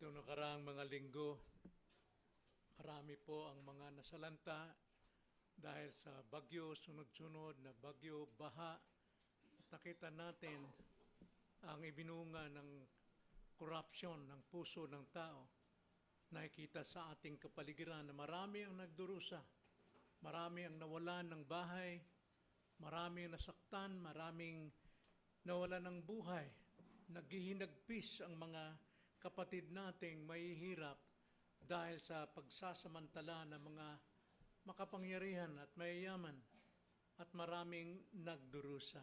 Noong nakaraang mga linggo, marami po ang mga nasalanta dahil sa bagyo, sunod-sunod na bagyo, baha. At nakita natin ang ibinunga ng korupsyon ng puso ng tao. Nakikita sa ating kapaligiran na marami ang nagdurusa, marami ang nawalan ng bahay, marami ang nasaktan, maraming nawalan ng buhay. Naghihinagpis ang mga kapatid nating mahihirap dahil sa pagsasamantala ng mga makapangyarihan at mayayaman at maraming nagdurusa.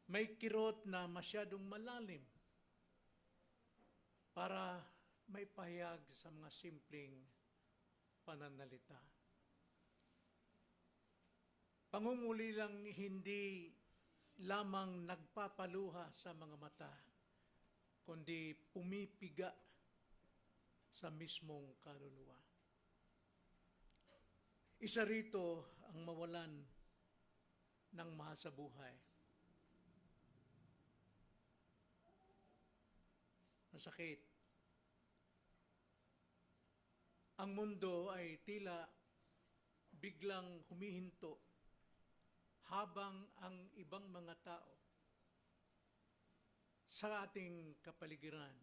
May kirot na masyadong malalim para may pahayag sa mga simpleng pananalita. Pangunguli lang hindi lamang nagpapaluha sa mga mata, kundi pumipiga sa mismong kaluluwa. Isa rito ang mawalan ng mahal sa buhay. Masakit. Ang mundo ay tila biglang humihinto habang ang ibang mga tao sa ating kapaligiran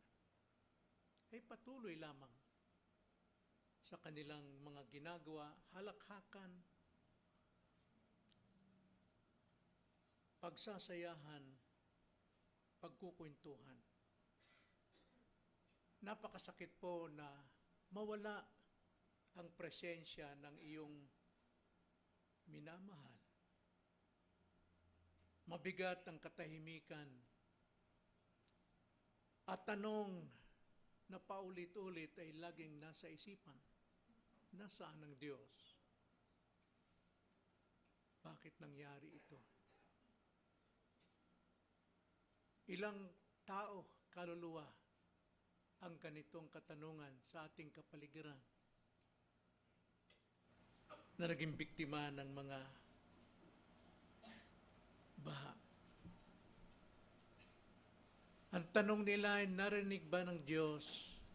ay patuloy lamang sa kanilang mga ginagawa, halakhakan, pagsasayahan, pagkukwentuhan. Napakasakit po na mawala ang presensya ng iyong minamahal. Mabigat ang katahimikan. At tanong na paulit-ulit ay laging nasa isipan. Nasaan ang Diyos? Bakit nangyari ito? Ilang tao, kaluluwa, ang ganitong katanungan sa ating kapaligiran na naging biktima ng mga baha. Ang tanong nila ay narinig ba ng Diyos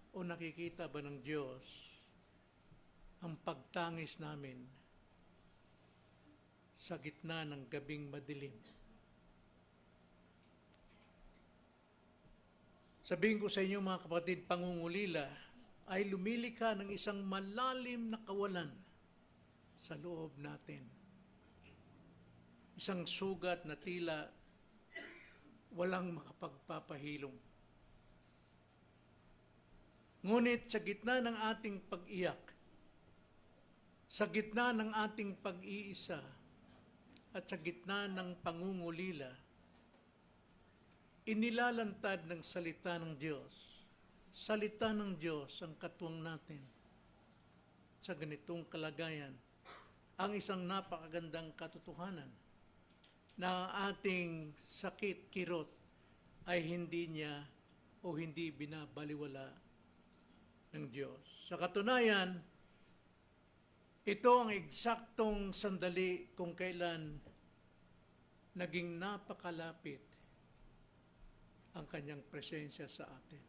o nakikita ba ng Diyos ang pagtangis namin sa gitna ng gabing madilim? Sabihin ko sa inyo mga kapatid, pangungulila ay lumilika ng isang malalim na kawalan sa loob natin. Isang sugat na tila walang makapagpapahilom. Ngunit sa gitna ng ating pag-iyak, sa gitna ng ating pag-iisa, at sa gitna ng pangungulila, inilalantad ng salita ng Diyos. Salita ng Diyos ang katuwang natin sa ganitong kalagayan. Ang isang napakagandang katotohanan na ating sakit, kirot, ay hindi niya o hindi binabaliwala ng Diyos. Sa katunayan, ito ang eksaktong sandali kung kailan naging napakalapit ang kanyang presensya sa atin.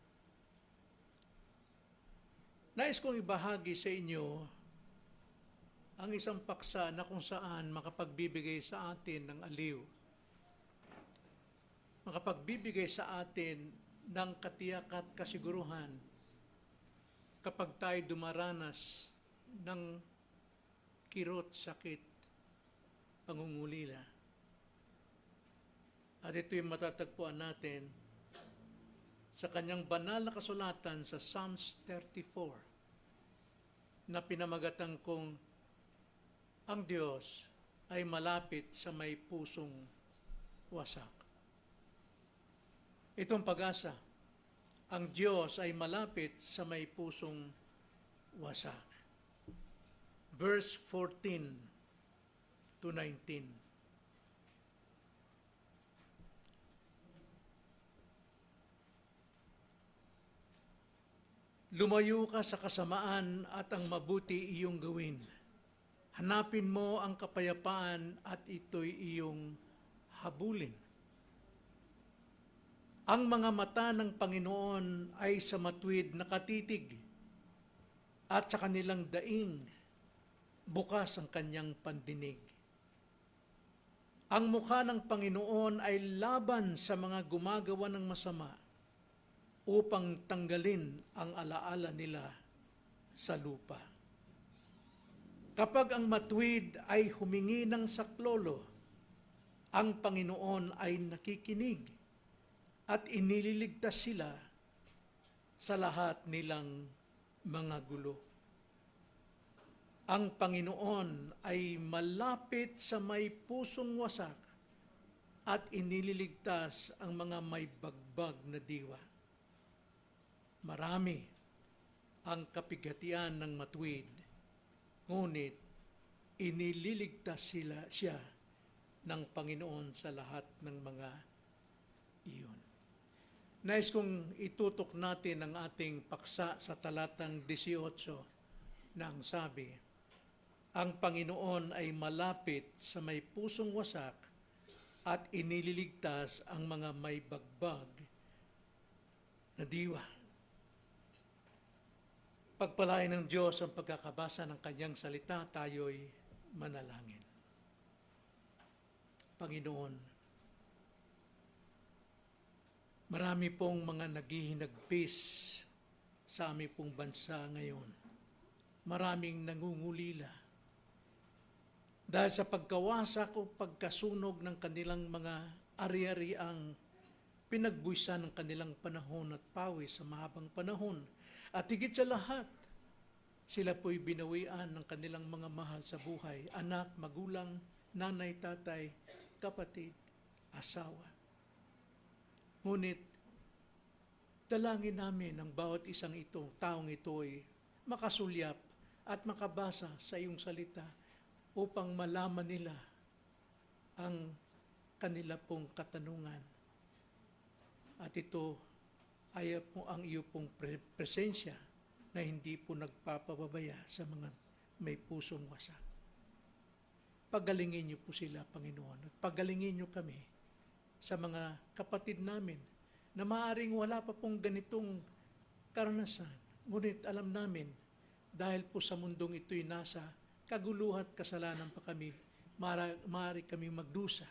Nais kong ibahagi sa inyo ang isang paksa na kung saan makapagbibigay sa atin ng aliw, makapagbibigay sa atin ng katiyak at kasiguruhan kapag tayo dumaranas ng kirot, sakit, pangungulila. At ito yung matatagpuan natin sa kanyang banal na kasulatan sa Psalms 34 na pinamagatan kong ang Diyos ay malapit sa may pusong wasak. Itong pag-asa, ang Diyos ay malapit sa may pusong wasak. Verse 14 to 19. Lumayo ka sa kasamaan at ang mabuti iyong gawin. Hanapin mo ang kapayapaan at ito'y iyong habulin. Ang mga mata ng Panginoon ay sa matuwid nakatitig at sa kanilang daing bukas ang kanyang pandinig. Ang mukha ng Panginoon ay laban sa mga gumagawa ng masama upang tanggalin ang alaala nila sa lupa. Kapag ang matuwid ay humingi ng saklolo, ang Panginoon ay nakikinig at inililigtas sila sa lahat nilang mga gulo. Ang Panginoon ay malapit sa may pusong wasak at inililigtas ang mga may bagbag na diwa. Marami ang kapigatian ng matuwid, ngunit inililigtas siya ng Panginoon sa lahat ng mga iyon. Nais kong itutok natin ang ating paksa sa talatang 18 na ang sabi, ang Panginoon ay malapit sa may pusong wasak at inililigtas ang mga may bagbag na diwa. Pagpalain ng Diyos ang pagkakabasa ng Kanyang salita, tayo'y manalangin. Panginoon, marami pong mga naghihinagpis sa aming pong bansa ngayon. Maraming nangungulila dahil sa pagkawasak o pagkasunog ng kanilang mga ari-ariang pinagbuwisan ng kanilang panahon at pawis sa mahabang panahon. At higit sa lahat, sila po'y binawian ng kanilang mga mahal sa buhay, anak, magulang, nanay, tatay, kapatid, asawa. Ngunit, dalangin namin ang bawat isang taong ito ay makasulyap at makabasa sa iyong salita upang malaman nila ang kanila pong katanungan. At ito ay po ang iyo pong presensya na hindi po nagpapababaya sa mga may pusong wasak. Pagalingin niyo po sila, Panginoon, at pagalingin niyo kami sa mga kapatid namin na maaaring wala pa pong ganitong karanasan. Ngunit alam namin, dahil po sa mundong ito'y nasa kaguluhan at kasalanan pa kami, maaari kami magdusa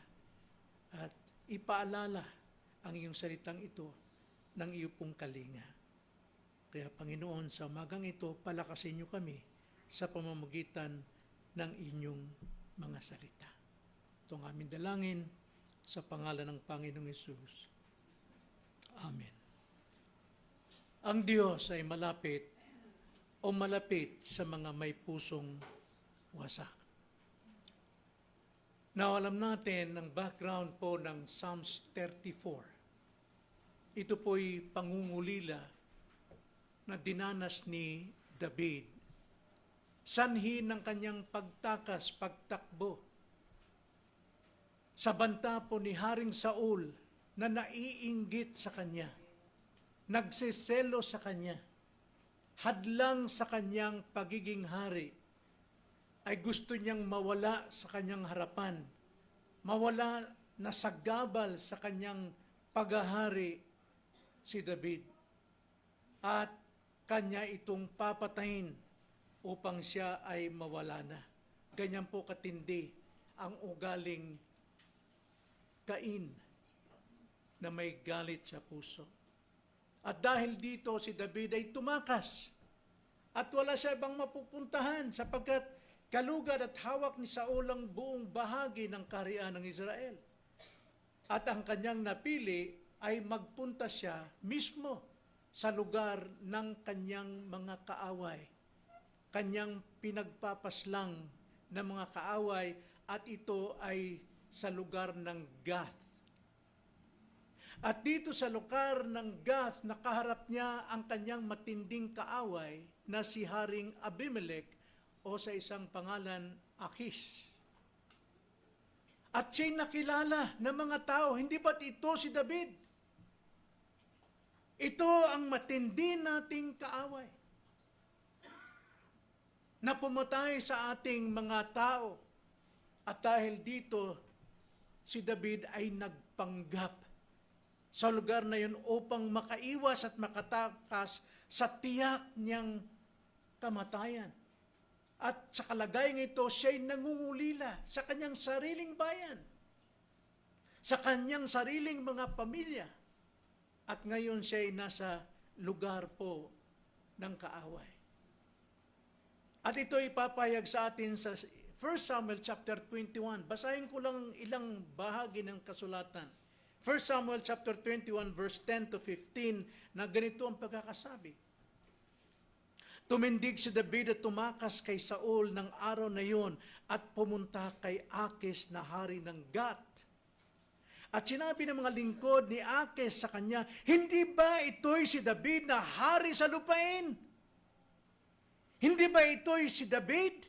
at ipaalala ang iyong salitang ito ng iyo pong kalinga. Kaya Panginoon, sa umagang ito, palakasin niyo kami sa pamamagitan ng inyong mga salita. Ito ang aming dalangin sa pangalan ng Panginoong Hesus. Amen. Ang Diyos ay malapit sa mga may pusong wasak. Now, alam natin ang background po ng Psalms 34. Ito po'y pangungulila na dinanas ni David. Sanhi ng kanyang pagtakas, pagtakbo. Sa banta po ni Haring Saul na naiinggit sa kanya, nagsiselo sa kanya, hadlang sa kanyang pagiging hari, ay gusto niyang mawala sa kanyang harapan, mawala na sagabal sa kanyang paghahari si David. At kanya itong papatayin upang siya ay mawala na. Ganyan po katindi ang ugaling Cain na may galit sa puso. At dahil dito si David ay tumakas at wala siya ibang mapupuntahan sapagkat kalugad at hawak ni Saul ang buong bahagi ng kaharian ng Israel. At ang kanyang napili ay magpunta siya mismo sa lugar ng kanyang mga kaaway. Kanyang pinagpapaslang ng mga kaaway at ito ay sa lugar ng Gath. At dito sa lugar ng Gath, nakaharap niya ang kanyang matinding kaaway na si Haring Abimelech o sa isang pangalan, Achish. At siya'y nakilala ng mga tao, hindi ba't ito si David? Ito ang matindi nating kaaway na pumatay sa ating mga tao. At dahil dito, si David ay nagpanggap sa lugar na yun upang makaiwas at makatakas sa tiyak niyang kamatayan. At sa kalagayan ito, siya'y nangungulila sa kanyang sariling bayan, sa kanyang sariling mga pamilya. At ngayon siya'y nasa lugar po ng kaaway. At ito ipapahayag sa atin sa 1 Samuel chapter 21. Basahin ko lang ilang bahagi ng kasulatan. 1 Samuel chapter 21 verse 10 to 15 na ganito ang pagkakasabi. Tumindig si David at tumakas kay Saul ng araw na yon at pumunta kay Akis na hari ng Gat. At sinabi ng mga lingkod ni Akis sa kanya, hindi ba ito'y si David na hari sa lupain? Hindi ba ito'y si David?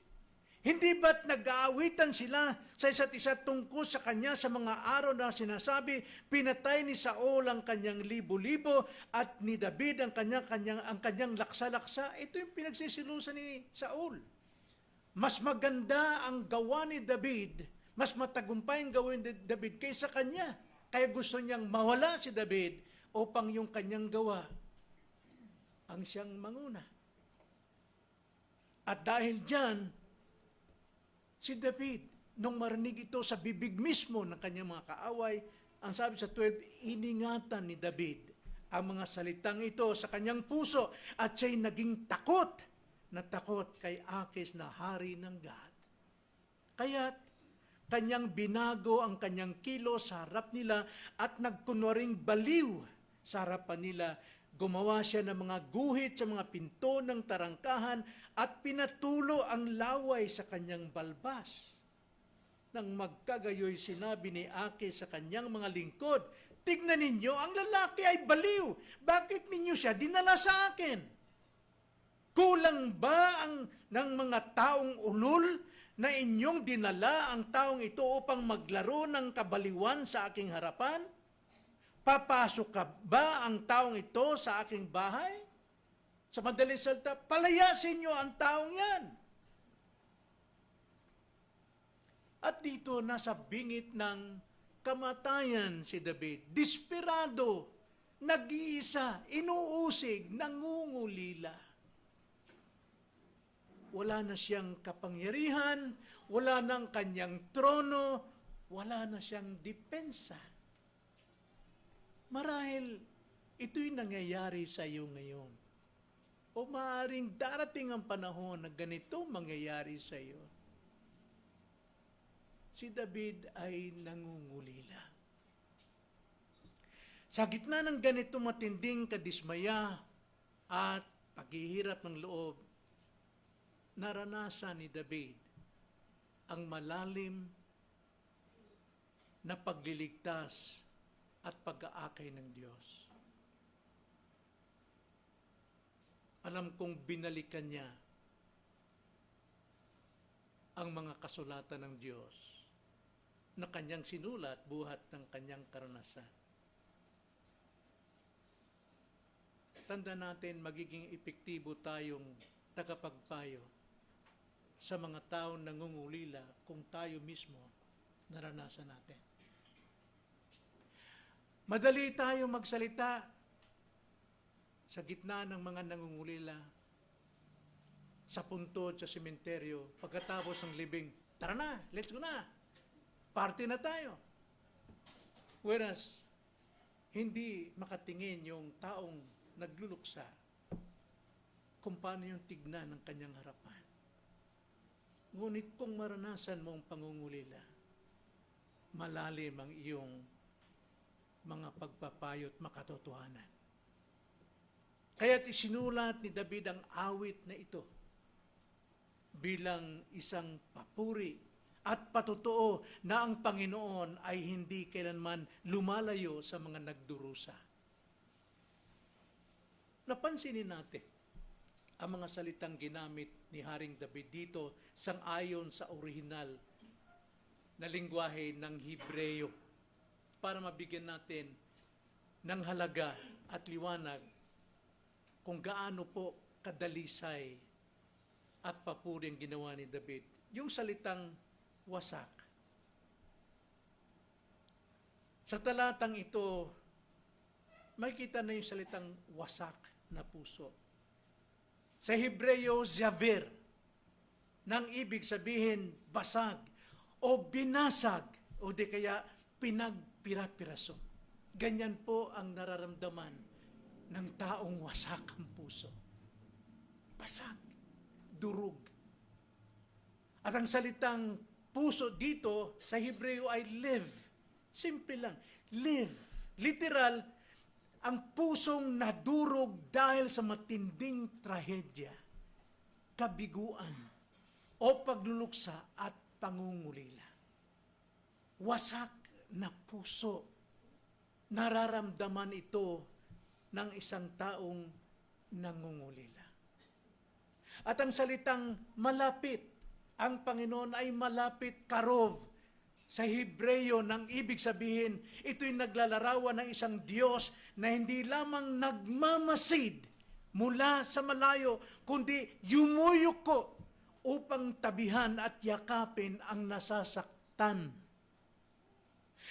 Hindi ba't nag-aawitan sila sa isa't isa tungkol sa kanya sa mga araw na sinasabi, pinatay ni Saul ang kanyang libo-libo at ni David ang kanyang laksa-laksa? Ito yung pinagsisilusan ni Saul. Mas maganda ang gawa ni David, mas matagumpay ang gawin ni David kaysa kanya. Kaya gusto niyang mawala si David upang yung kanyang gawa ang siyang manguna. At dahil diyan, si David, nung marinig ito sa bibig mismo ng kanyang mga kaaway, ang sabi sa 12, iningatan ni David ang mga salitang ito sa kanyang puso at siya'y naging takot na takot kay Akis na hari ng Gat. Kaya't kanyang binago ang kanyang kilos sa harap nila at nagkunwaring baliw sa harapan nila. Gumawa siya ng mga guhit sa mga pinto ng tarangkahan at pinatulo ang laway sa kanyang balbas. Nang magkagayoy, sinabi ni Akis sa kanyang mga lingkod, tignan ninyo, ang lalaki ay baliw. Bakit ninyo siya dinala sa akin? Kulang ba ng mga taong ulol na inyong dinala ang taong ito upang maglaro ng kabaliwan sa aking harapan? Papasok ka ba ang taong ito sa aking bahay? Sa madaling salita, palayasin niyo ang taong yan. At dito, nasa bingit ng kamatayan si David. Desperado, nag-iisa, inuusig, nangungulila. Wala na siyang kapangyarihan, wala nang kanyang trono, wala na siyang depensa. Marahil, ito'y nangyayari sa iyo ngayon. O maaaring darating ang panahon na ganito mangyayari sa iyo. Si David ay nangungulila. Sa gitna ng ganito matinding kadismaya at paghihirap ng loob, naranasan ni David ang malalim na pagliligtas at pag-aakay ng Diyos. Alam kong binalikan niya ang mga kasulatan ng Diyos na kanyang sinulat buhat ng kanyang karanasan. Tanda natin, magiging epektibo tayong tagapagpayo sa mga taong nangungulila kung tayo mismo naranasan natin. Madali tayo magsalita sa gitna ng mga nangungulila, sa puntod, sa sementeryo, pagkatapos ng libing, tara na, let's go na, party na tayo. Whereas, hindi makatingin yung taong nagluluksa kung paano yung tignan ng kanyang harapan. Ngunit kung maranasan mo ang pangungulila, malalim ang iyong mga pagpapayo at makatotohanan. Kaya't isinulat ni David ang awit na ito bilang isang papuri at patotoo na ang Panginoon ay hindi kailanman lumalayo sa mga nagdurusa. Napansinin natin ang mga salitang ginamit ni Haring David dito sang-ayon sa orihinal na lingwahe ng Hebreo para mabigyan natin ng halaga at liwanag kung gaano po kadalisay at papuri ang ginawa ni David. Yung salitang wasak. Sa talatang ito, makikita na yung salitang wasak na puso. Sa Hebreo, zavir, nang ibig sabihin basag o binasag o di kaya pinagpira-piraso. Ganyan po ang nararamdaman ng taong wasak ang puso. Basag, durog. At ang salitang puso dito sa Hebreo ay live. Simple lang, live. Literal, ang pusong nadurog dahil sa matinding trahedya, kabiguan, o pagluluksa at pangungulila. Wasak na puso. Nararamdaman ito ng isang taong nangungulila. At ang salitang malapit, ang Panginoon ay malapit, karov. Sa Hebreo, nang ibig sabihin, ito'y naglalarawan ng isang Diyos na hindi lamang nagmamasid mula sa malayo, kundi yumuyuko upang tabihan at yakapin ang nasasaktan.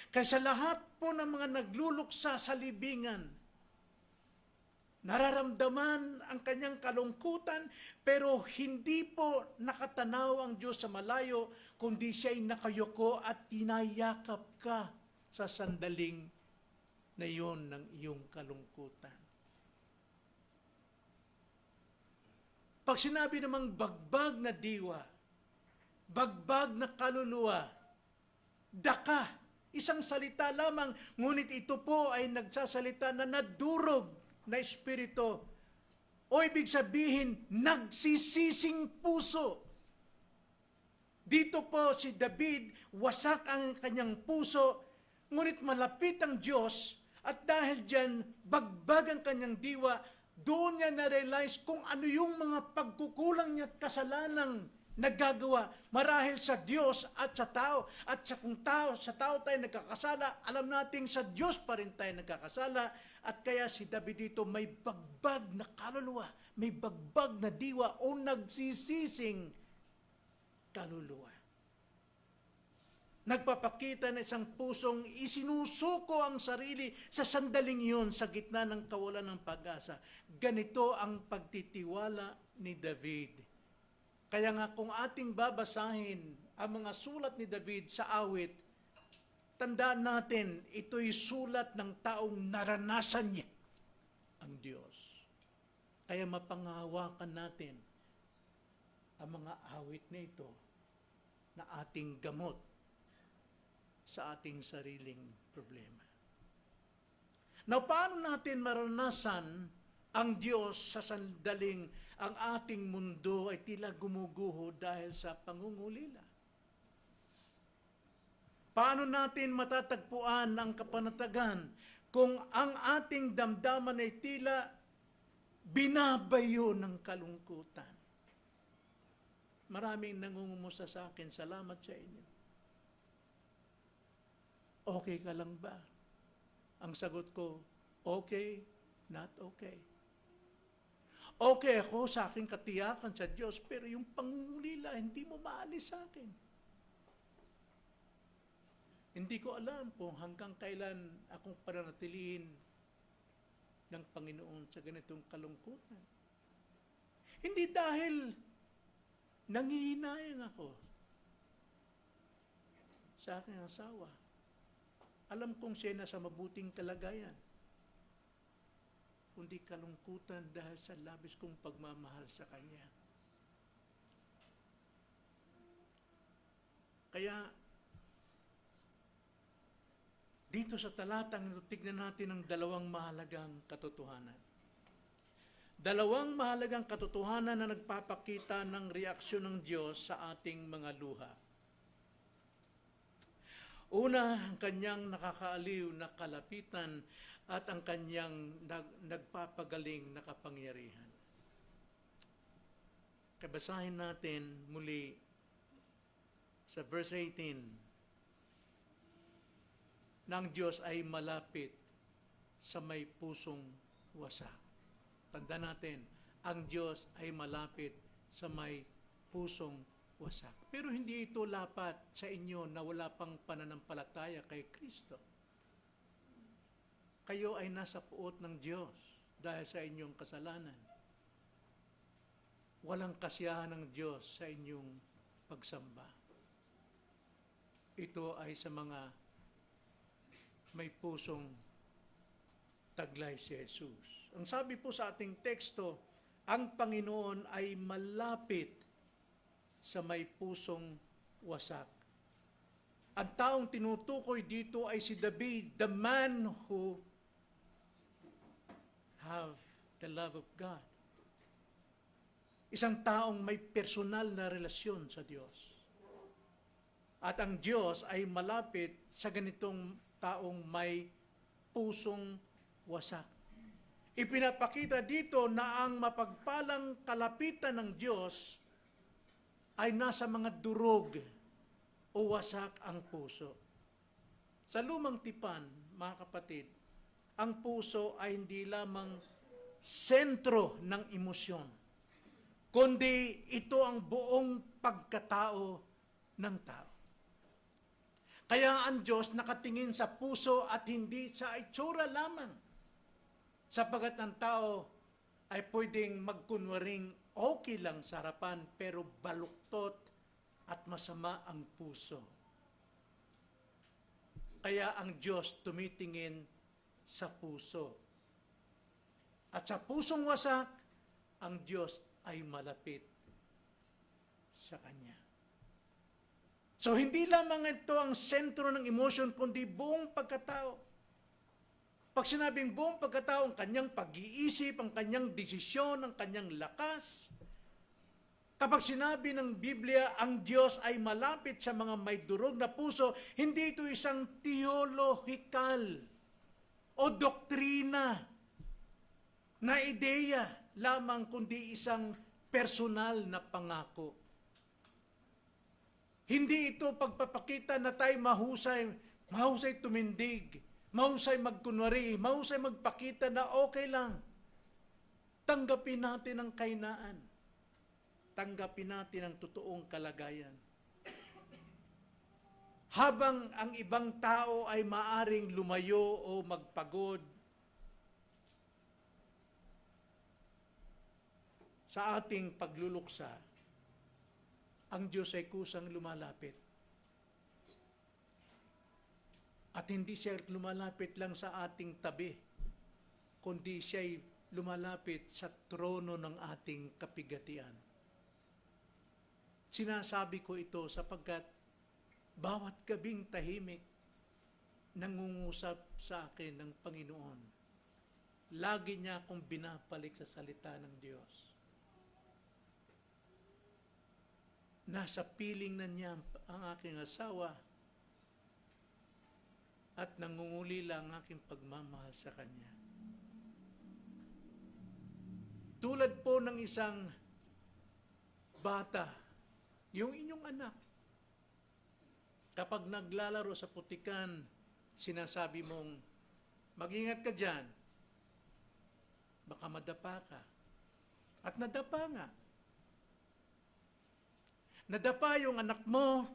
Kaya sa lahat po ng mga nagluluksa sa libingan, nararamdaman ang kanyang kalungkutan, pero hindi po nakatanaw ang Diyos sa malayo, kundi siya'y nakayuko at tinayakap ka sa sandaling na iyon ng iyong kalungkutan. Pag sinabi namang bagbag na diwa, bagbag na kaluluwa, daka, isang salita lamang, ngunit ito po ay nagsasalita na nadurog na espiritu. O ibig sabihin, nagsisising puso. Dito po si David, wasak ang kanyang puso, ngunit malapit ang Diyos, at dahil dyan, bagbag ang kanyang diwa, doon niya na-realize kung ano yung mga pagkukulang niya at kasalanang nagagawa marahil sa Diyos at sa tao. At sa kung sa tao tayo nagkakasala, alam nating sa Diyos pa rin tayo nagkakasala. At kaya si David dito may bagbag na kaluluwa, may bagbag na diwa o nagsisising kaluluwa. Nagpapakita ng isang pusong isinusuko ang sarili sa sandaling iyon sa gitna ng kawalan ng pag-asa. Ganito ang pagtitiwala ni David. Kaya nga kung ating babasahin ang mga sulat ni David sa awit, tandaan natin, ito'y sulat ng taong naranasan niya ang Diyos. Kaya mapangahawakan natin ang mga awit na ito na ating gamot sa ating sariling problema. Now, paano natin maranasan ang Diyos sa sandaling ang ating mundo ay tila gumuguho dahil sa pangungulila? Paano natin matatagpuan ang kapanatagan kung ang ating damdaman ay tila binabayo ng kalungkutan? Maraming nangungumusta sa akin, salamat sa inyo. Okay ka lang ba? Ang sagot ko, okay, not okay. Okay ako sa aking katiyakan sa Diyos, pero yung pangungulila, hindi mo maalis sa akin. Hindi ko alam kung hanggang kailan akong pananatilihin ng Panginoon sa ganitong kalungkutan. Hindi dahil nangihinayang ako sa aking asawa. Alam kong siya nasa mabuting kalagayan, kundi kalungkutan dahil sa labis kong pagmamahal sa Kanya. Kaya, dito sa talatang ito, tignan natin ang dalawang mahalagang katotohanan. Dalawang mahalagang katotohanan na nagpapakita ng reaksyon ng Diyos sa ating mga luha. Una, ang kanyang nakakaaliw na kalapitan at ang kanyang nagpapagaling na kapangyarihan. Kabasahin natin muli sa verse 18, na ang Diyos ay malapit sa may pusong wasak. Tandaan natin, ang Diyos ay malapit sa may pusong wasak. Pero hindi ito lapat sa inyo na wala pang pananampalataya kay Kristo. kayo ay nasa puot ng Diyos dahil sa inyong kasalanan. Walang kasiyahan ng Diyos sa inyong pagsamba. Ito ay sa mga may pusong taglay si Jesus. Ang sabi po sa ating teksto, ang Panginoon ay malapit sa may pusong wasak. Ang taong tinutukoy dito ay si David, the man who have the love of God. Isang taong may personal na relasyon sa Diyos. At ang Diyos ay malapit sa ganitong taong may pusong wasak. Ipinapakita dito na ang mapagpalang kalapitan ng Diyos ay nasa mga durog o wasak ang puso. Sa lumang tipan, mga kapatid, ang puso ay hindi lamang sentro ng emosyon, kundi ito ang buong pagkatao ng tao. Kaya ang Diyos nakatingin sa puso at hindi sa itsura lamang, sapagat ang tao ay pwedeng magkunwaring okay lang sa harapan, pero baluktot at masama ang puso. Kaya ang Diyos tumitingin sa puso. At sa pusong wasak, ang Diyos ay malapit sa Kanya. So, hindi lamang ito ang sentro ng emotion, kundi buong pagkatao. Pag sinabing buong pagkatao, ang kanyang pag-iisip, ang kanyang desisyon, ang kanyang lakas. Kapag sinabi ng Biblia, ang Diyos ay malapit sa mga may durog na puso, hindi ito isang theological o doktrina na ideya lamang, kundi isang personal na pangako. Hindi ito pagpapakita na tayo mahusay tumindig, mahusay magkunwari, mahusay magpakita na okay lang. Tanggapin natin ang kahinaan. Tanggapin natin ang totoong kalagayan. Habang ang ibang tao ay maaring lumayo o magpagod sa ating pagluluksa, ang Diyos ay kusang lumalapit. At hindi siya lumalapit lang sa ating tabi, kundi siya ay lumalapit sa trono ng ating kapigatian. Sinasabi ko ito sapagkat bawat gabing tahimik, nangungusap sa akin ng Panginoon. Lagi niya akong binabalik sa salita ng Diyos. Nasa piling na niya ang aking asawa at nangungulila ang aking pagmamahal sa Kanya. Tulad po ng isang bata, yung inyong anak, kapag naglalaro sa putikan, sinasabi mong, mag-ingat ka dyan, baka madapa ka. At nadapa nga. Nadapa yung anak mo,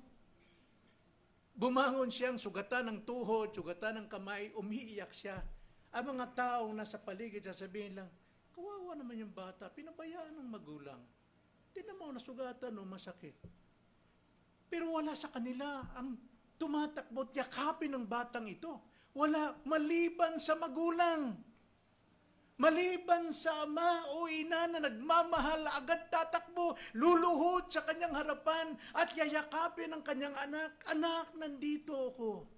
bumangon siyang sugatan ng tuhod, sugatan ng kamay, umiiyak siya. Ang mga taong nasa paligid, sasabihin lang, kawawa naman yung bata, pinabayaan ng magulang. Tingnan mo, nasugatan o masakit. Pero wala sa kanila ang tumatakbo at yakapin ng batang ito. Wala, maliban sa magulang. Maliban sa ama o ina na nagmamahal, agad tatakbo, luluhod sa kanyang harapan at yayakapin ang kanyang anak. Anak, nandito ako.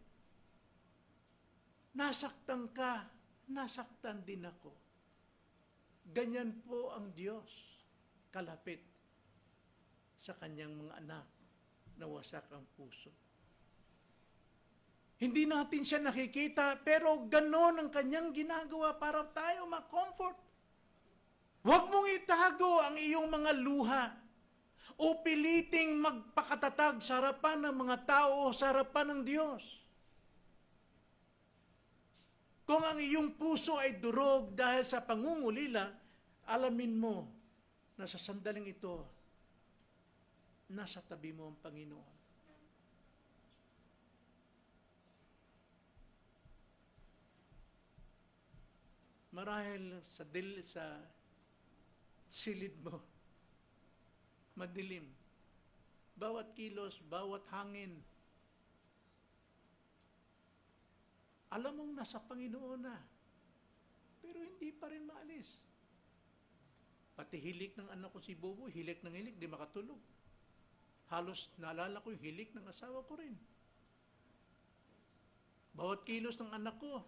Nasaktan ka, nasaktan din ako. Ganyan po ang Diyos, kalapit sa kanyang mga anak na wasak ang puso. Hindi natin siya nakikita, pero ganon ang kanyang ginagawa para tayo ma-comfort. Huwag mong itago ang iyong mga luha o piliting magpakatatag sa harapan ng mga tao o sa harapan ng Diyos. Kung ang iyong puso ay durog dahil sa pangungulila, alamin mo na sa sandaling ito, nasa tabi mo ang Panginoon. Marahil sa silid mo, madilim. Bawat kilos, bawat hangin, alam mong nasa Panginoon na, pero hindi pa rin maalis. Pati hilik ng anak ko si Bobo, hilik ng hilik, di makatulog. Halos naalala ko yung hilik ng asawa ko rin. Bawat kilos ng anak ko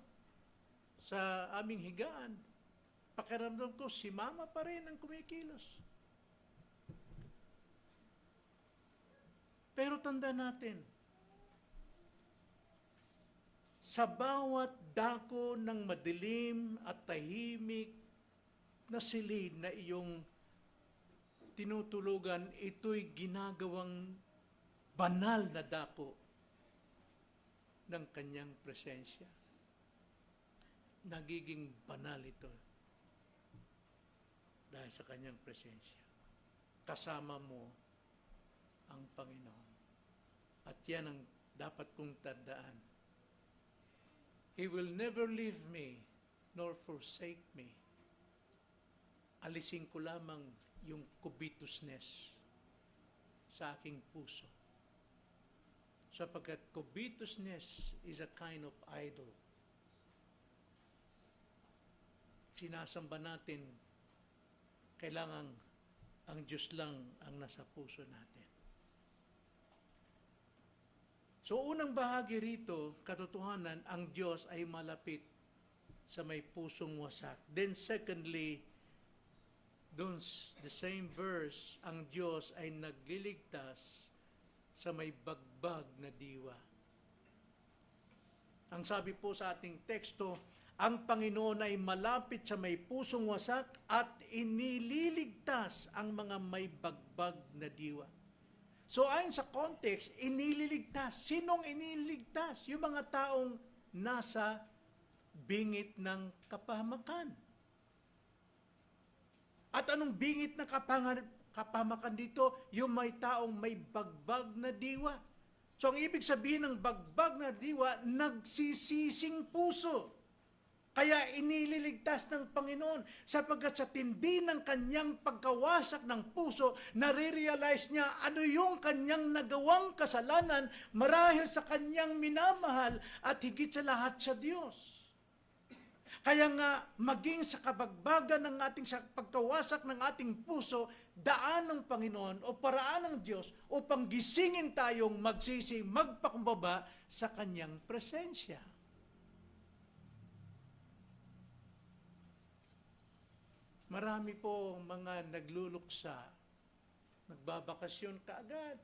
sa aming higaan, pakiramdam ko, si mama pa rin ang kumikilos. Pero tanda natin, sa bawat dako ng madilim at tahimik na silid na iyong tinutulugan, ito'y ginagawang banal na dako ng kanyang presensya. Nagiging banal ito dahil sa kanyang presensya. Kasama mo ang Panginoon. At yan ang dapat kong tandaan. He will never leave me nor forsake me. Alisin ko lamang yung covetousness sa aking puso. Sapagkat covetousness is a kind of idol. Sinasamba natin, kailangan ang Diyos lang ang nasa puso natin. So unang bahagi rito, katotohanan, ang Diyos ay malapit sa may pusong wasak. Then secondly, doon the same verse, ang Diyos ay nagliligtas sa may bagbag na diwa. Ang sabi po sa ating teksto, ang Panginoon ay malapit sa may pusong wasak at inililigtas ang mga may bagbag na diwa. So ayon sa context, inililigtas. Sinong inililigtas? Yung mga taong nasa bingit ng kapahamakan. At anong bingit ng kapahamakan dito? Yung may taong may bagbag na diwa. So ang ibig sabihin ng bagbag na diwa, nagsisising puso. Kaya inililigtas ng Panginoon sapagkat sa tindi ng kanyang pagkawasak ng puso, nare-realize niya ano yung kanyang nagawang kasalanan marahil sa kanyang minamahal at higit sa lahat sa Diyos. Kaya nga, maging sa kabagbagan ng ating sa pagkawasak ng ating puso, daan ng Panginoon o paraan ng Diyos upang gisingin tayong magsisi, magpakumbaba sa kanyang presensya. Marami po mga nagluluksa, nagbabakasyon kaagad,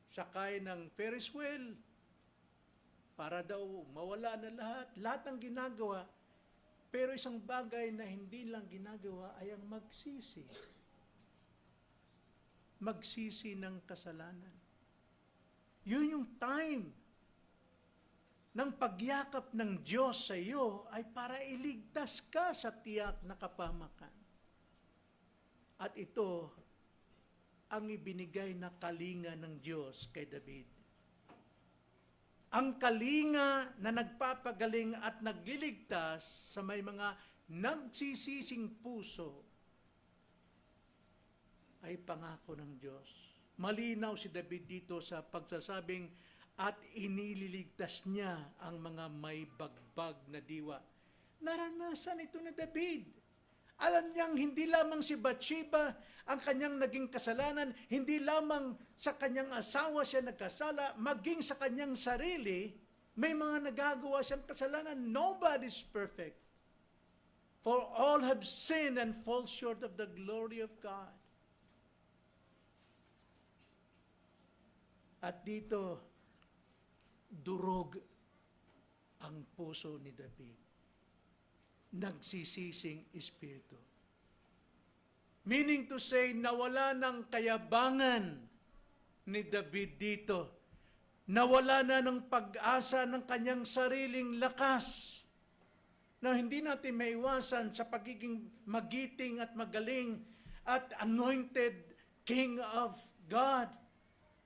sakay ng Ferris wheel, para daw mawala na lahat ng ginagawa. Pero isang bagay na hindi lang ginagawa ay ang magsisi. Magsisi ng kasalanan. Yun yung time ng pagyakap ng Diyos sa iyo ay para iligtas ka sa tiyak na kapahamakan. At ito ang ibinigay na kalinga ng Diyos kay David. Ang kalinga na nagpapagaling at nagliligtas sa may mga nagsisising puso ay pangako ng Diyos. Malinaw si David dito sa pagsasabing at inililigtas niya ang mga may bagbag na diwa. Naranasan ito ni David. Alam niyang hindi lamang si Bathsheba ang kanyang naging kasalanan, hindi lamang sa kanyang asawa siya nagkasala, maging sa kanyang sarili, may mga nagagawa siyang kasalanan. Nobody's perfect. For all have sinned and fall short of the glory of God. At dito, durog ang puso ni David. Nagsisising espiritu. Meaning to say, nawala ng kayabangan ni David dito. Nawala na ng pag-asa ng kanyang sariling lakas na hindi natin maiwasan sa pagiging magiting at magaling at anointed King of God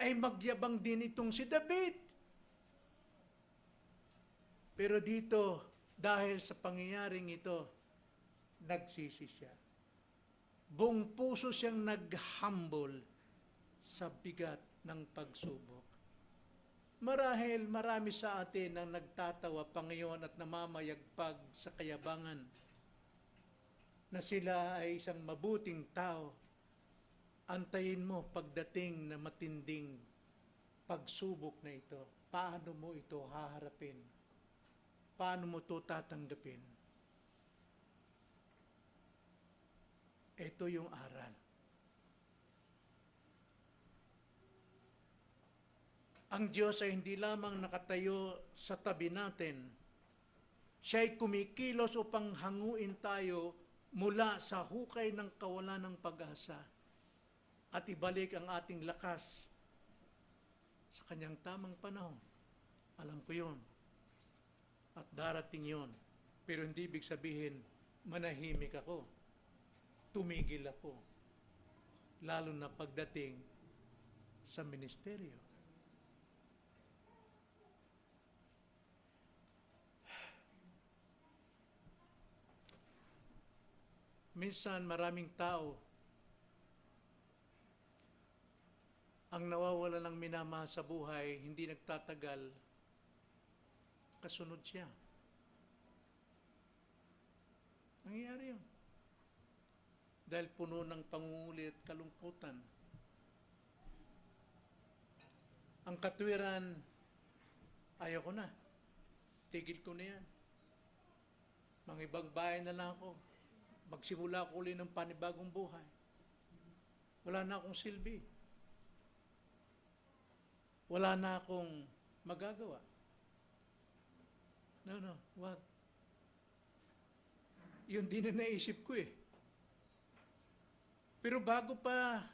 ay magyabang din itong si David. Pero dito, Dahil sa pangyayaring ito, nagsisi siya. Buong puso siyang nag-humble sa bigat ng pagsubok. Marahil marami sa atin ang nagtatawa pa ngayon at namamayagpag sa kayabangan na sila ay isang mabuting tao. Antayin mo pagdating na matinding pagsubok na ito. Paano mo ito haharapin? Paano mo ito tatanggapin? Ito yung aral. Ang Diyos ay hindi lamang nakatayo sa tabi natin. Siya ay kumikilos upang hanguin tayo mula sa hukay ng kawalan ng pag-asa at ibalik ang ating lakas sa kanyang tamang panahon. Alam ko yun. At darating yun. Pero hindi ibig sabihin, manahimik ako. Tumigil ako. Lalo na pagdating sa ministeryo. Minsan maraming tao ang nawawala ng minamahal sa buhay, hindi nagtatagal, kasunod siya. Nangyayari yun. Dahil puno ng pangunguli at kalungkutan. Ang katwiran, ayoko na. Tigil ko na yan. Mga ibang bahay na lang ako. Magsimula ko ulit ng panibagong buhay. Wala na akong silbi. Wala na akong magagawa. No, wag. Yun din na naisip ko eh. Pero bago pa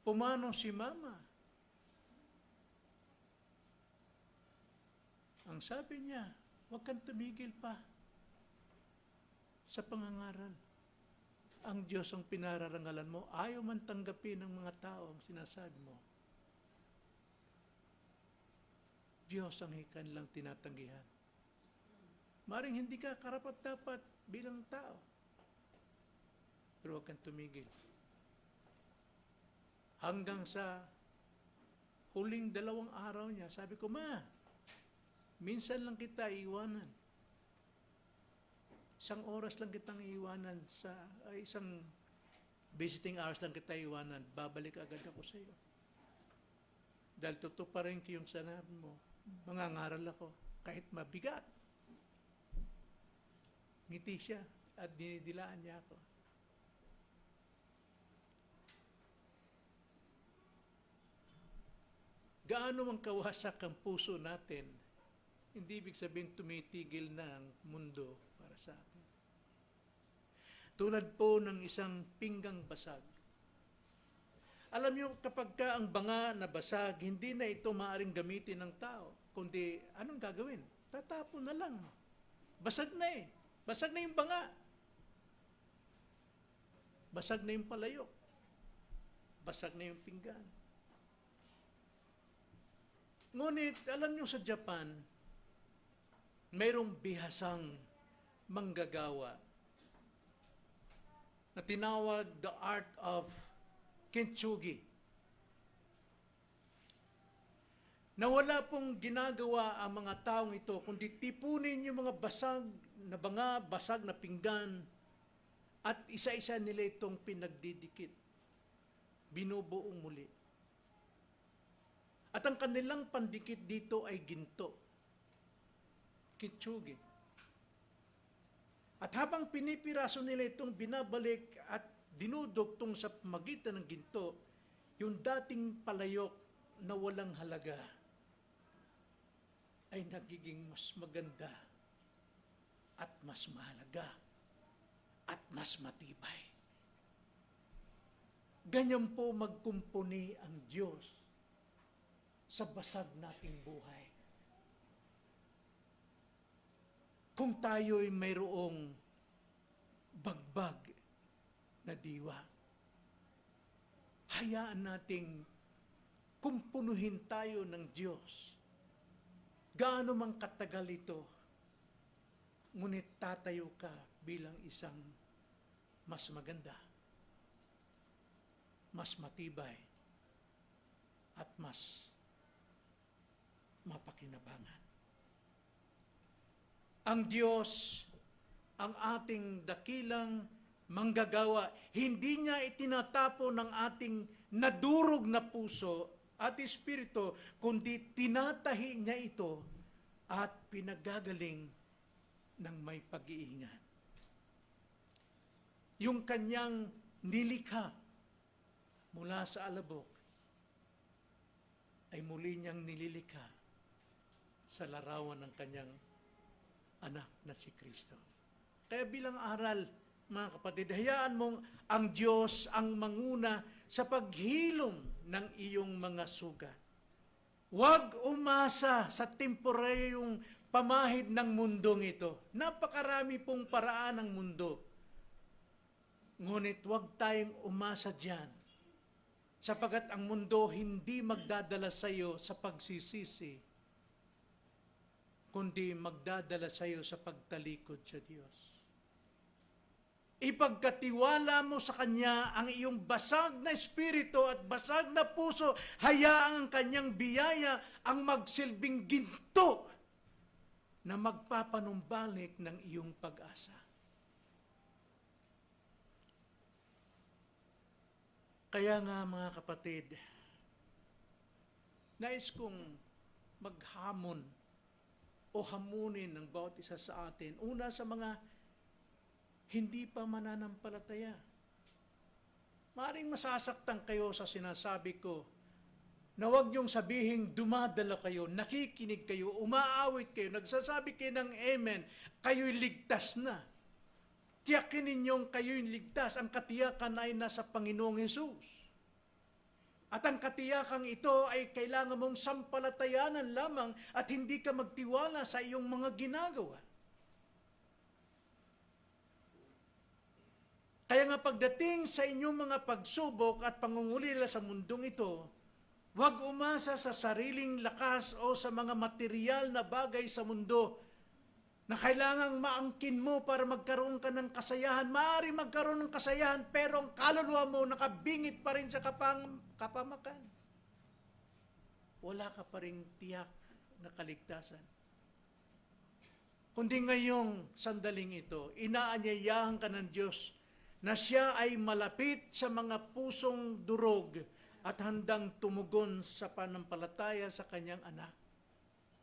pumanaw si Mama, ang sabi niya, wag kang tumigil pa sa pangangaral. Ang Diyos ang pinararangalan mo, ayaw man tanggapin ng mga tao ang sinasabi mo. Diyos ang kanilang tinatanggihan. Maring hindi ka karapat-dapat bilang tao. Pero huwag kang tumigil. Hanggang sa huling 2 araw niya, sabi ko, Ma, minsan lang kita iiwanan. 1 oras lang kitang iiwanan isang visiting hours lang kita iiwanan, babalik agad ako sa iyo. Dahil totoo pa rin yung sanabi mo, mangangaral ako kahit mabigat. Ngiti siya at dinidilaan niya ako. Gaano mang kawasak ang puso natin, hindi ibig sabihin tumitigil na ang mundo para sa atin. Tulad po ng isang pinggang basag. Alam niyo, kapag ka ang banga na basag, hindi na ito maaaring gamitin ng tao. Kundi, anong gagawin? Tatapon na lang. Basag na eh. Basag na yung banga. Basag na yung palayok. Basag na yung pinggan. Ngunit, alam niyo sa Japan, mayroong bihasang manggagawa na tinawag the art of kintsugi. Na wala pong ginagawa ang mga taong ito, kundi tipunin yung mga basag na banga, basag na pinggan, at isa-isa nila itong pinagdidikit. Binubuong muli. At ang kanilang pandikit dito ay ginto. Kintsugi. At habang pinipiraso nila itong binabalik at dinudugtong sa magitan ng ginto, yung dating palayok na walang halaga ay nagiging mas maganda at mas mahalaga at mas matibay. Ganyan po magkumpuni ang Diyos sa basag nating buhay. Kung tayo'y mayroong bagbag na diwa, hayaan nating kumpunuhin tayo ng Diyos. Gaano mang katagal ito, ngunit tatayo ka bilang isang mas maganda, mas matibay, at mas mapakinabangan. Ang Diyos, ang ating dakilang manggagawa, hindi niya itinatapo ng ating nadurog na puso at espiritu, kundi tinatahi niya ito at pinagagaling ng may pag-iingat. Yung kanyang nilikha mula sa alabok ay muli niyang nililikha sa larawan ng kanyang anak na si Kristo. Kaya bilang aral, mga kapatid, hayaan mong ang Diyos ang manguna sa paghilom ng iyong mga sugat. Huwag umasa sa temporaryong pamahid ng mundong ito. Napakarami pong paraan ng mundo. Ngunit huwag tayong umasa diyan, sapagat ang mundo hindi magdadala sa iyo sa pagsisisi, kundi magdadala sa iyo sa pagtalikod sa Diyos. Ipagkatiwala mo sa Kanya ang iyong basag na espiritu at basag na puso, hayaang ang Kanyang biyaya ang magsilbing ginto na magpapanumbalik ng iyong pag-asa. Kaya nga mga kapatid, nais kong maghamon o hamunin ng bawat isa sa atin. Una sa mga hindi pa mananampalataya. Maaaring masasaktan kayo sa sinasabi ko na huwag niyong sabihing dumadala kayo, nakikinig kayo, umaawit kayo, nagsasabi kayo ng amen, kayo'y ligtas na. Tiyakin ninyong kayo'y ligtas. Ang katiyakan ay nasa Panginoong Hesus. At ang katiyakang ito ay kailangan mong sampalatayanan lamang at hindi ka magtiwala sa iyong mga ginagawa. Kaya nga pagdating sa inyong mga pagsubok at pangungulila sa mundong ito, huwag umasa sa sariling lakas o sa mga material na bagay sa mundo na kailangang maangkin mo para magkaroon ka ng kasayahan. Maaari magkaroon ng kasayahan, pero ang kaluluwa mo nakabingit pa rin sa kapamakan. Wala ka pa rin tiyak na kaligtasan. Kundi ngayong sandaling ito, inaanyayahan ka ng Diyos na siya ay malapit sa mga pusong durog at handang tumugon sa panampalataya sa kanyang anak.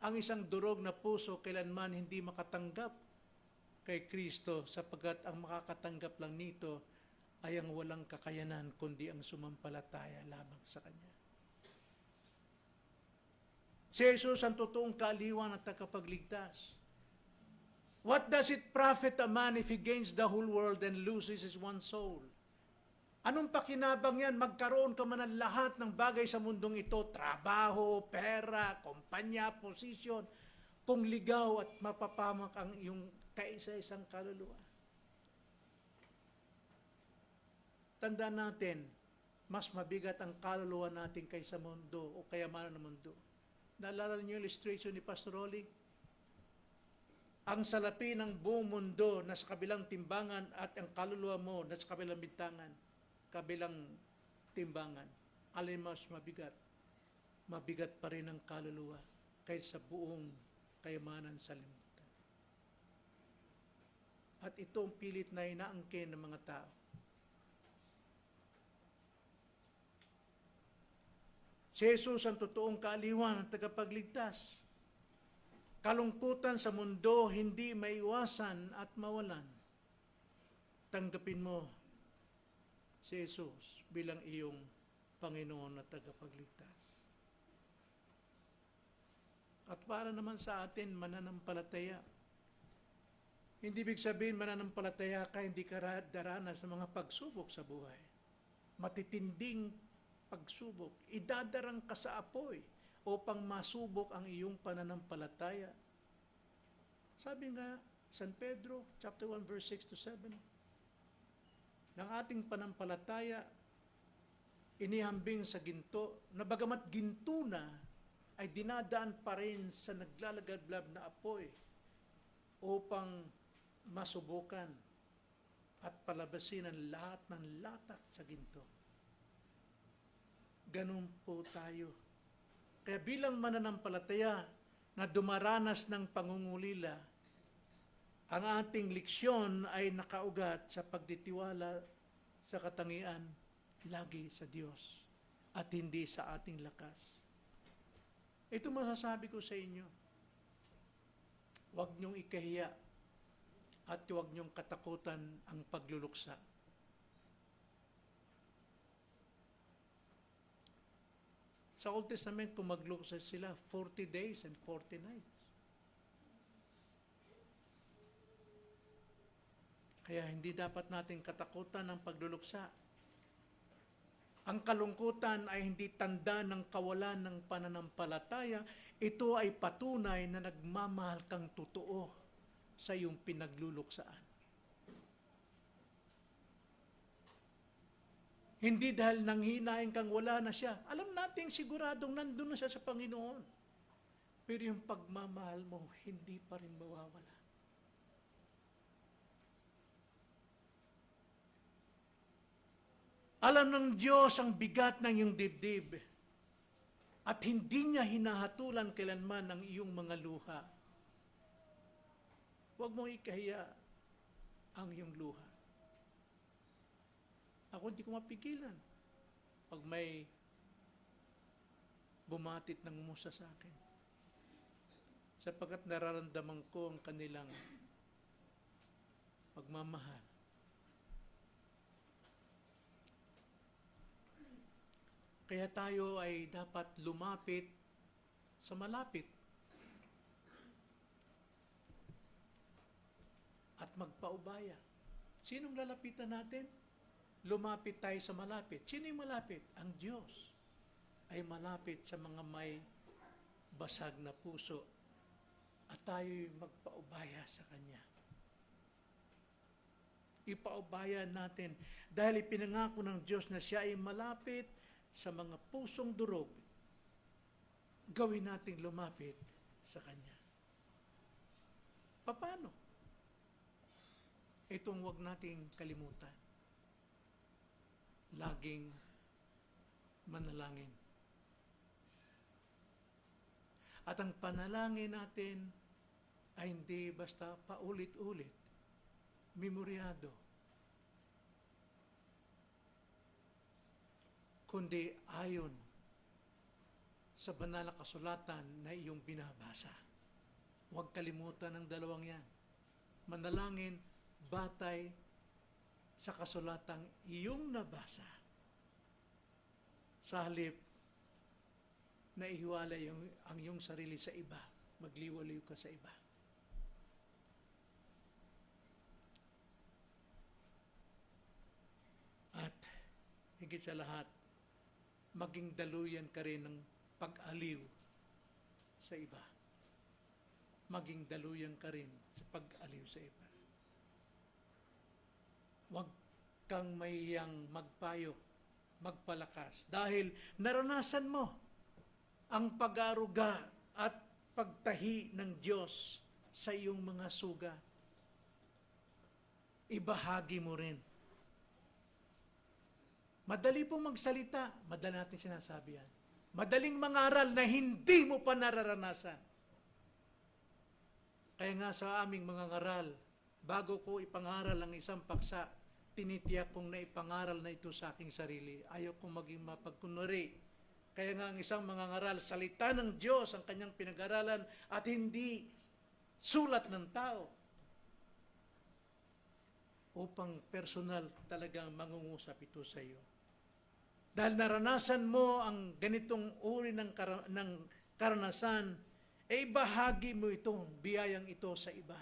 Ang isang durog na puso kailanman hindi makatanggap kay Kristo, sapagkat ang makakatanggap lang nito ay ang walang kakayanan kundi ang sumampalataya lamang sa Kanya. Si Jesus ang totoong kaaliwan at tagapagligtas. What does it profit a man if he gains the whole world and loses his one soul? Anong pakinabang yan? Magkaroon ka man ng lahat ng bagay sa mundong ito, trabaho, pera, kumpanya, posisyon, kung ligaw at mapapamak ang iyong kaisa-isang kaluluwa. Tandaan natin, mas mabigat ang kaluluwa natin kaysa mundo o kayamanan ng mundo. Naalala niyo yung illustration ni Pastor Rolly? Ang salapi ng buong mundo nasa kabilang timbangan at ang kaluluwa mo nasa kabilang bintangan, kabilang timbangan. Alin mas mabigat? Mabigat pa rin ang kaluluwa kaysa buong kayamanan sa limutan. At ito ang pilit na inaangkin ng mga tao. Si Jesus ang totoong kaaliwan, ang tagapagligtas. Kalungkutan sa mundo hindi maiwasan at mawalan. Tanggapin mo si Jesus bilang iyong Panginoon at tagapagligtas. At para naman sa atin, mananampalataya. Hindi ibig sabihin mananampalataya ka, hindi ka daranas sa mga pagsubok sa buhay. Matitinding pagsubok. Idadarang ka sa apoy upang masubok ang iyong pananampalataya. Sabi nga, San Pedro, chapter 1, verse 6 to 7, ng ating panampalataya, inihambing sa ginto, na bagamat ginto na, ay dinadaan pa rin sa naglalagablab na apoy upang masubukan at palabasin ang lahat ng latak sa ginto. Ganun po tayo. Kaya bilang mananampalataya na dumaranas ng pangungulila, ang ating leksyon ay nakaugat sa pagtitiwala sa katangian lagi sa Diyos at hindi sa ating lakas. Ito masasabi ko sa inyo. Huwag niyong ikahiya at huwag niyong katakutan ang pagluluksa. Sa Old Testament, kung magluksa sila, 40 days and 40 nights. Kaya hindi dapat natin katakutan ang pagluluksa. Ang kalungkutan ay hindi tanda ng kawalan ng pananampalataya. Ito ay patunay na nagmamahal kang totoo sa iyong pinagluluksaan. Hindi dahil nanghinain kang wala na siya. Alam natin siguradong nandun na siya sa Panginoon. Pero yung pagmamahal mo, hindi pa rin mawawala. Alam ng Diyos ang bigat ng iyong dibdib at hindi niya hinahatulan kailanman ang iyong mga luha. Huwag mong ikahiya ang iyong luha. Ako hindi ko mapigilan pag may bumatit ng umusa sa akin. Sapagkat nararamdaman ko ang kanilang pagmamahal. Kaya tayo ay dapat lumapit sa malapit at magpaubaya. Sinong lalapitan natin? Lumapit tayo sa malapit. Sino yung malapit? Ang Diyos ay malapit sa mga may basag na puso at tayo'y magpaubaya sa Kanya. Ipaubaya natin dahil ipinangako ng Diyos na siya ay malapit sa mga pusong durog. Gawin nating lumapit sa Kanya. Paano? Itong huwag nating kalimutan. Laging manalangin. At ang panalangin natin ay hindi basta paulit-ulit, memoryado, kundi ayon sa banal na kasulatan na iyong binabasa. Huwag kalimutan ang dalawang yan. Manalangin, batay sa kasulatang iyong nabasa. Sa halip na ihiwalay ang iyong sarili sa iba, magliwaliw ka sa iba. At higit sa lahat, maging daluyan ka rin ng pag-aliw sa iba. Maging daluyan ka rin sa pag-aliw sa iba. Huwag kang mahihiyang magpayo, magpalakas. Dahil naranasan mo ang pag-aruga at pagtahi ng Diyos sa iyong mga suga. Ibahagi mo rin. Madali pong magsalita, madali natin sinasabi yan. Madaling mangaral na hindi mo pa nararanasan. Kaya nga sa aming mga ngaral, bago ko ipangaral ang isang paksa, tinitiyak kong naipangaral na ito sa aking sarili. Ayaw kong maging mapagkunwari. Kaya nga ang isang mga ngaral, salita ng Diyos ang kanyang pinag-aralan at hindi sulat ng tao. Upang personal talagang mangungusap ito sa iyo. Dahil naranasan mo ang ganitong uri ng karanasan, ibahagi mo itong biyayang ito sa iba.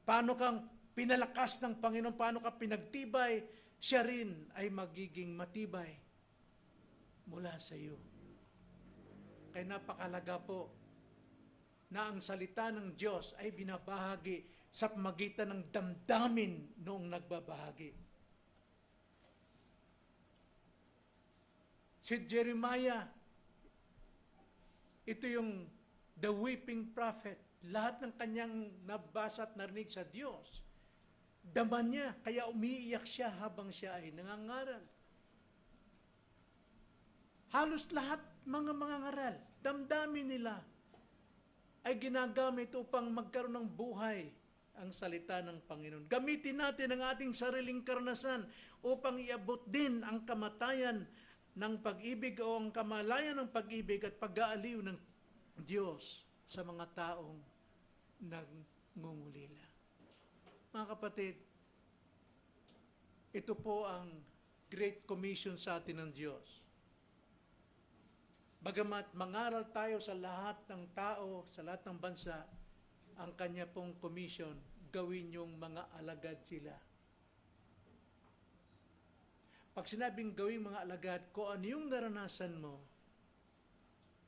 Paano kang pinalakas ng Panginoon, paano ka pinagtibay, siya rin ay magiging matibay mula sa iyo. Kaya napakalaga po na ang salita ng Diyos ay binabahagi sa pamagitan ng damdamin noong nagbabahagi. Si Jeremiah, ito yung the weeping prophet, lahat ng kanyang nabasa at narinig sa Diyos. Dama niya, kaya umiiyak siya habang siya ay nangangaral. Halos lahat mga mangangaral, damdamin nila ay ginagamit upang magkaroon ng buhay ang salita ng Panginoon. Gamitin natin ang ating sariling karanasan upang iabot din ang kamatayan ng pag-ibig o ang kamalayan ng pag-ibig at pag-aaliw ng Diyos sa mga taong nangungulila. Mga kapatid, ito po ang Great Commission sa atin ng Diyos. Bagamat mangaral tayo sa lahat ng tao, sa lahat ng bansa, ang kanya pong commission, gawin yung mga alagad sila. Pag sinabing gawing mga alagad, kung ano yung naranasan mo,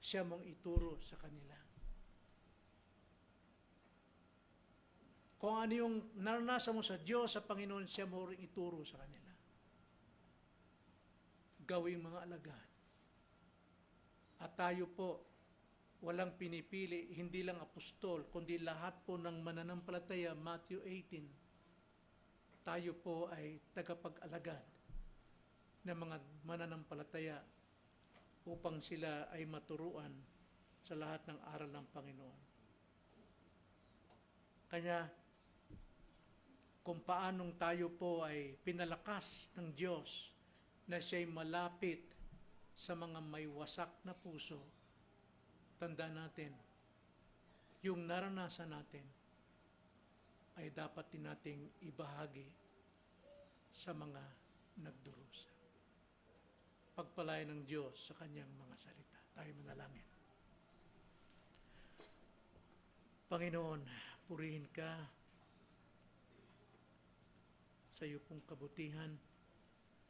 siya mong ituro sa kanila. Kung ano yung naranasan mo sa Diyos, sa Panginoon, siya mo rin ituro sa kanila. Gawing mga alagad. At tayo po, walang pinipili, hindi lang apostol, kundi lahat po ng mananampalataya, Matthew 18. Tayo po ay tagapag-alagad ng mga mananampalataya upang sila ay maturuan sa lahat ng aral ng Panginoon. Kaya, kung paanong tayo po ay pinalakas ng Diyos na siya'y malapit sa mga may wasak na puso, tanda natin, yung naranasan natin ay dapat din nating ibahagi sa mga nagdurusa. Pagpalain ng Diyos sa kanyang mga salita. Tayo manalangin. Panginoon, purihin ka sa iyo pong kabutihan,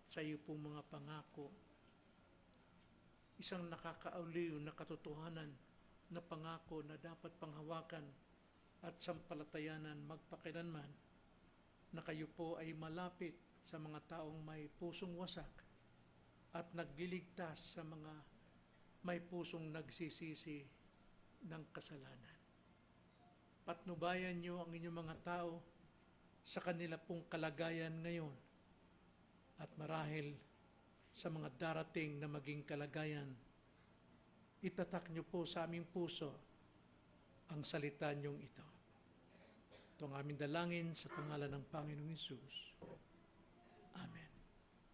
sa iyo pong mga pangako, isang nakakaaliw na katotohanan na pangako na dapat panghawakan at sampalatayanan magpakilanman na kayo po ay malapit sa mga taong may pusong wasak at nagliligtas sa mga may pusong nagsisisi ng kasalanan. Patnubayan niyo ang inyong mga tao sa kanila pong kalagayan ngayon at marahil sa mga darating na maging kalagayan, itatak niyo po sa aming puso ang salita niyong ito. Ito ang aming dalangin sa pangalan ng Panginoong Hesus. Amen.